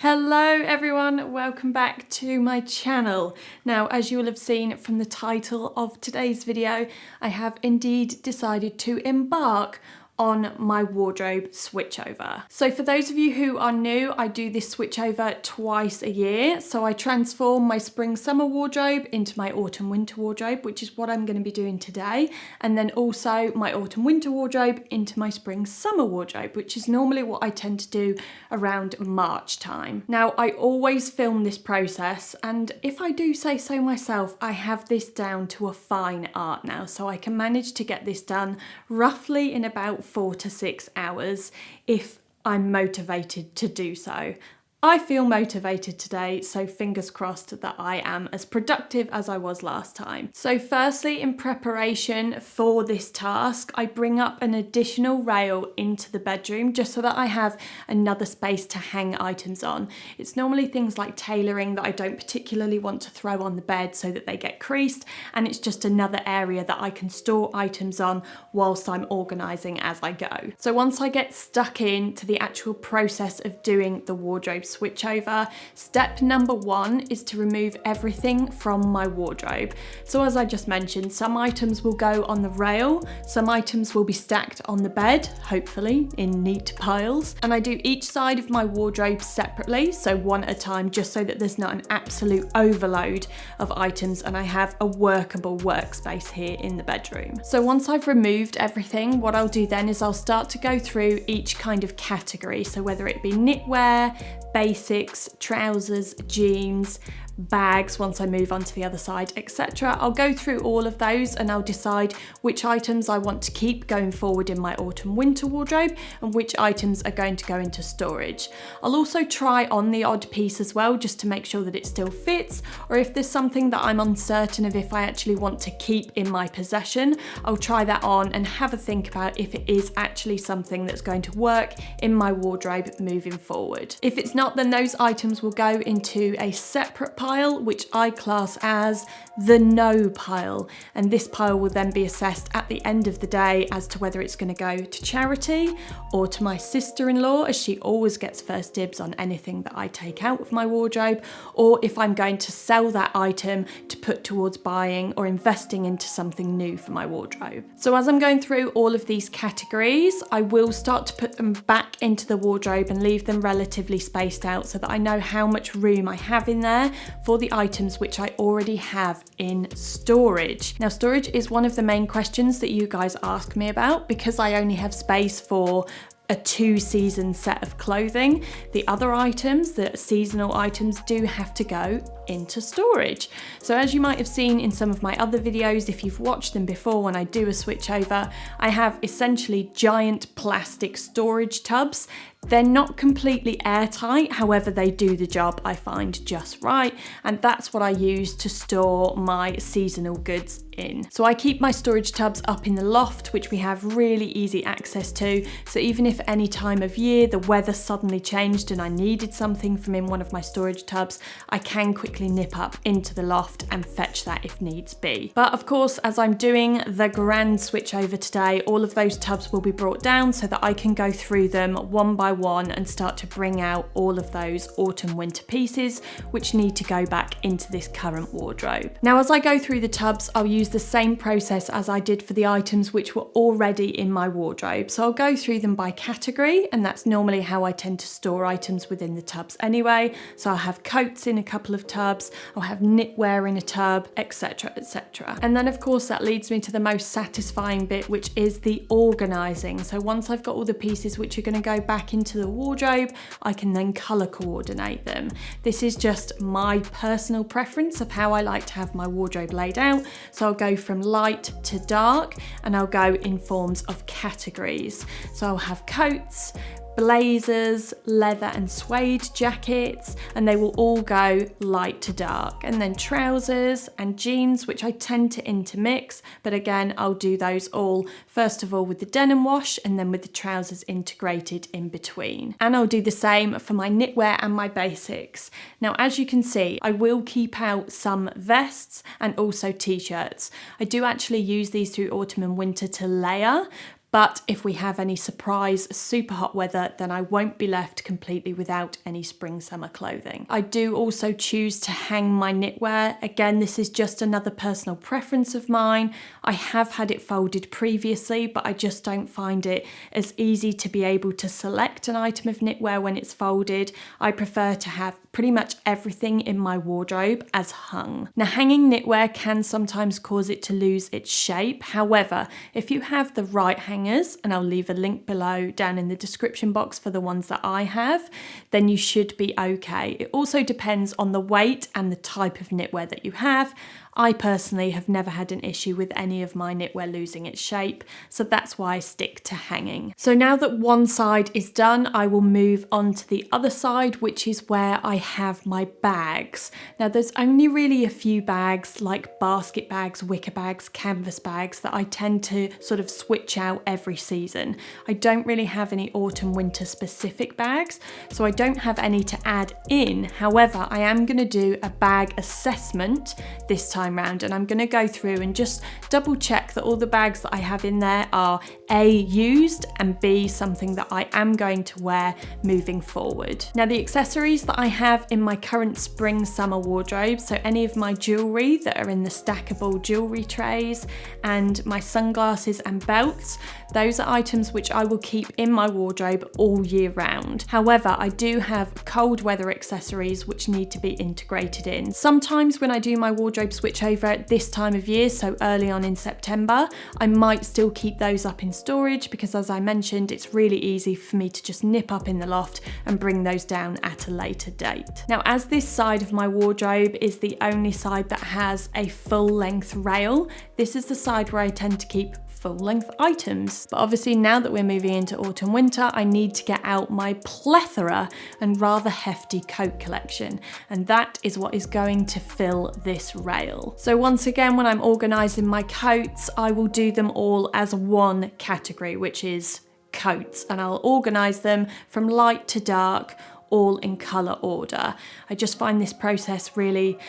Hello everyone, welcome back to my channel. Now, as you will have seen from the title of today's video, I have indeed decided to embark on my wardrobe switchover. So for those of you who are new, I do this switchover twice a year. So I transform my spring summer wardrobe into my autumn winter wardrobe, which is what I'm going to be doing today. And then also my autumn winter wardrobe into my spring summer wardrobe, which is normally what I tend to do around March time. Now, I always film this process, and if I do say so myself, I have this down to a fine art now. So I can manage to get this done roughly in about 4 to 6 hours if I'm motivated to do so. I feel motivated today, so fingers crossed that I am as productive as I was last time. So firstly, in preparation for this task, I bring up an additional rail into the bedroom just so that I have another space to hang items on. It's normally things like tailoring that I don't particularly want to throw on the bed so that they get creased, and it's just another area that I can store items on whilst I'm organising as I go. So once I get stuck into the actual process of doing the wardrobe switchover, step number 1 is to remove everything from my wardrobe. So as I just mentioned, some items will go on the rail, some items will be stacked on the bed, hopefully in neat piles, and I do each side of my wardrobe separately, so one at a time, just so that there's not an absolute overload of items and I have a workable workspace here in the bedroom. So once I've removed everything, what I'll do then is I'll start to go through each kind of category, so whether it be knitwear, basics, trousers, jeans, bags once I move on to the other side, etc. I'll go through all of those and I'll decide which items I want to keep going forward in my autumn winter wardrobe and which items are going to go into storage. I'll also try on the odd piece as well, just to make sure that it still fits, or if there's something that I'm uncertain of if I actually want to keep in my possession, I'll try that on and have a think about if it is actually something that's going to work in my wardrobe moving forward. If it's not, then those items will go into a separate pile, which I class as the no pile, and this pile will then be assessed at the end of the day as to whether it's going to go to charity or to my sister-in-law, as she always gets first dibs on anything that I take out of my wardrobe, or if I'm going to sell that item to put towards buying or investing into something new for my wardrobe. So as I'm going through all of these categories, I will start to put them back into the wardrobe and leave them relatively spaced out so that I know how much room I have in there for the items which I already have in storage. Now, storage is one of the main questions that you guys ask me about because I only have space for a 2-season set of clothing. The other items, the seasonal items, do have to go into storage. So as you might have seen in some of my other videos, if you've watched them before when I do a switchover, I have essentially giant plastic storage tubs. They're not completely airtight, however they do the job, I find, just right, and that's what I use to store my seasonal goods in. So I keep my storage tubs up in the loft, which we have really easy access to, so even if any time of year the weather suddenly changed and I needed something from in one of my storage tubs, I can quickly nip up into the loft and fetch that if needs be. But of course, as I'm doing the grand switchover today, all of those tubs will be brought down so that I can go through them one by one and start to bring out all of those autumn winter pieces which need to go back into this current wardrobe. Now, as I go through the tubs, I'll use the same process as I did for the items which were already in my wardrobe. So I'll go through them by category, and that's normally how I tend to store items within the tubs anyway. So I'll have coats in a couple of tubs, I'll have knitwear in a tub, etc, etc. And then of course that leads me to the most satisfying bit, which is the organising. So once I've got all the pieces which are going to go back into the wardrobe, I can then colour coordinate them. This is just my personal preference of how I like to have my wardrobe laid out. So I'll go from light to dark, and I'll go in forms of categories. So I'll have coats, blazers, leather and suede jackets, and they will all go light to dark. And then trousers and jeans, which I tend to intermix, but again, I'll do those all first of all with the denim wash and then with the trousers integrated in between. And I'll do the same for my knitwear and my basics. Now, as you can see, I will keep out some vests and also t-shirts. I do actually use these through autumn and winter to layer, But if we have any surprise super hot weather, then I won't be left completely without any spring summer clothing. I do also choose to hang my knitwear. Again, this is just another personal preference of mine. I have had it folded previously, but I just don't find it as easy to be able to select an item of knitwear when it's folded. I prefer to have pretty much everything in my wardrobe as hung. Now, hanging knitwear can sometimes cause it to lose its shape. However, if you have the right hangers, and I'll leave a link below down in the description box for the ones that I have, then you should be okay. It also depends on the weight and the type of knitwear that you have. I personally have never had an issue with any of my knitwear losing its shape, so that's why I stick to hanging. So now that one side is done, I will move on to the other side, which is where I have my bags. Now, there's only really a few bags, like basket bags, wicker bags, canvas bags, that I tend to sort of switch out every season. I don't really have any autumn winter specific bags, so I don't have any to add in. However, I am going to do a bag assessment this time round, and I'm going to go through and just double check that all the bags that I have in there are A, used, and B, something that I am going to wear moving forward. Now, the accessories that I have in my current spring summer wardrobe, so any of my jewellery that are in the stackable jewellery trays and my sunglasses and belts, those are items which I will keep in my wardrobe all year round. However, I do have cold weather accessories which need to be integrated in. Sometimes when I do my wardrobe switch over at this time of year, so early on in September, I might still keep those up in storage because, as I mentioned, it's really easy for me to just nip up in the loft and bring those down at a later date. Now, as this side of my wardrobe is the only side that has a full length rail, this is the side where I tend to keep full-length items. But obviously, now that we're moving into autumn winter, I need to get out my plethora and rather hefty coat collection, and that is what is going to fill this rail. So once again, when I'm organising my coats, I will do them all as one category, which is coats, and I'll organise them from light to dark, all in colour order. I just find this process really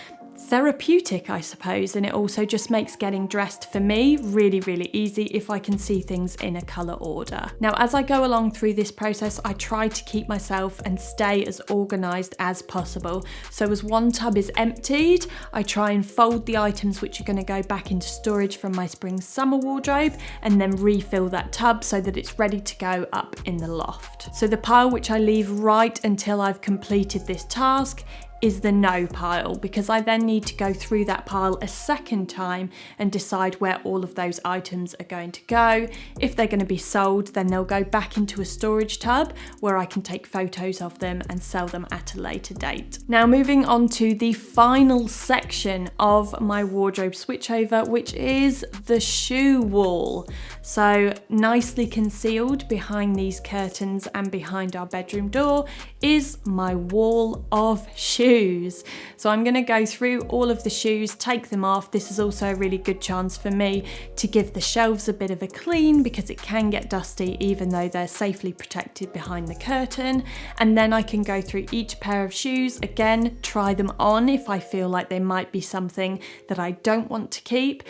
therapeutic, I suppose, and it also just makes getting dressed for me really, really easy if I can see things in a colour order. Now, as I go along through this process, I try to keep myself and stay as organised as possible. So as one tub is emptied, I try and fold the items which are going to go back into storage from my spring summer wardrobe and then refill that tub so that it's ready to go up in the loft. So the pile which I leave right until I've completed this task is the no pile, because I then need to go through that pile a second time and decide where all of those items are going to go. If they're going to be sold, then they'll go back into a storage tub where I can take photos of them and sell them at a later date. Now, moving on to the final section of my wardrobe switchover, which is the shoe wall. So nicely concealed behind these curtains and behind our bedroom door is my wall of shoes. So I'm going to go through all of the shoes, take them off. This is also a really good chance for me to give the shelves a bit of a clean because it can get dusty even though they're safely protected behind the curtain. And then I can go through each pair of shoes, again, try them on if I feel like they might be something that I don't want to keep.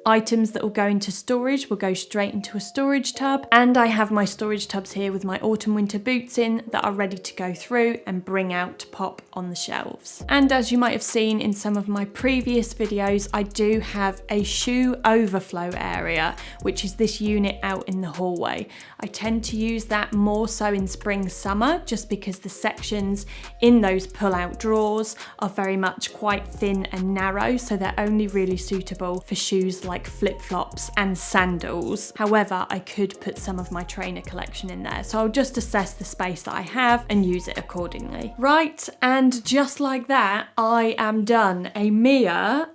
Items that will go into storage will go straight into a storage tub, and I have my storage tubs here with my autumn winter boots in that are ready to go through and bring out to pop on the shelves. And as you might have seen in some of my previous videos, I do have a shoe overflow area, which is this unit out in the hallway. I tend to use that more so in spring summer just because the sections in those pull-out drawers are very much quite thin and narrow, so they're only really suitable for shoes like flip-flops and sandals. However, I could put some of my trainer collection in there, so I'll just assess the space that I have and use it accordingly. Right, and just like that, I am done. A mere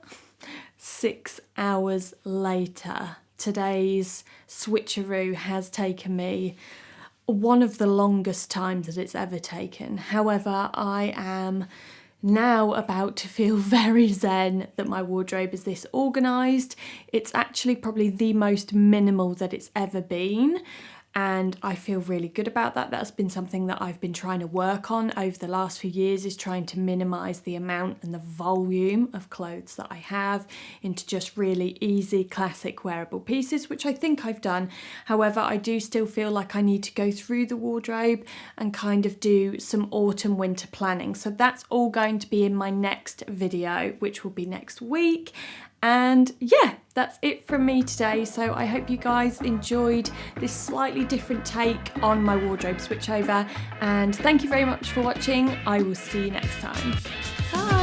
6 hours later. Today's switcheroo has taken me one of the longest times that it's ever taken. However, I am now about to feel very zen that my wardrobe is this organised. It's actually probably the most minimal that it's ever been. and I feel really good about that. That's been something that I've been trying to work on over the last few years, is trying to minimize the amount and the volume of clothes that I have into just really easy classic wearable pieces, which I think I've done. However, I do still feel like I need to go through the wardrobe and kind of do some autumn winter planning. So that's all going to be in my next video, which will be next week. And yeah, that's it from me today. So I hope you guys enjoyed this slightly different take on my wardrobe switchover. And thank you very much for watching. I will see you next time. Bye.